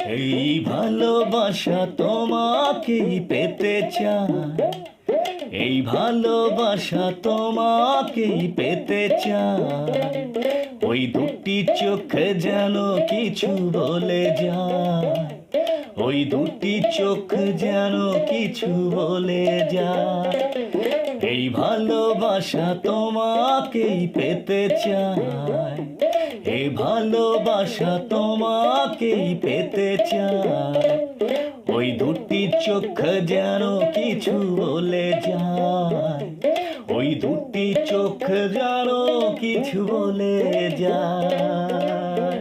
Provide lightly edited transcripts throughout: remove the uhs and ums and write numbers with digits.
এই ভালোবাসা তোমাকেই পেতে চায়, এই ভালোবাসা তোমাকেই পেতে চায়। ওই দুটি চোখ যেন কিছু বলে যায়, ওই দুটি চোখ যেন কিছু বলে যায়। এই ভালোবাসা তোমাকেই পেতে চায়, এই ভালোবাসা তোমাকেই পেতে চায়। ওই দুটি চোখ যেন কিছু বলে যায়, ওই দুটি চোখ যেন কিছু বলে যায়।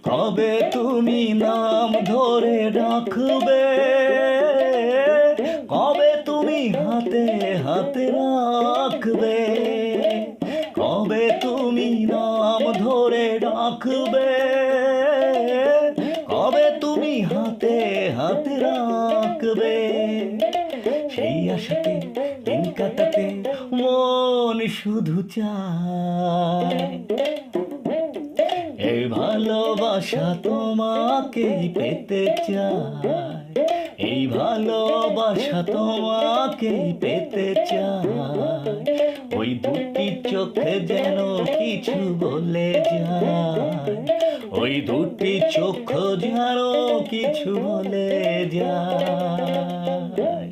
কবে তুমি নাম ধরে ডাকবে, কবে তুমি হাতে হাতে রাখবে, কবে তুমি নাম ধরে ডাকবে, কবে তুমি হাতে হাতে রাখবে। সেই আশাতে দিন কাটাতে মন শুধু চায়। এই ভালোবাসা তোমাকেই পেতে চায়, এই ভালোবাসা তোমাকেই পেতে চায়। ওই দুটি চোখে যেন কিছু বলে যায়, ওই দুটি চোখ যেন কিছু বলে যায়।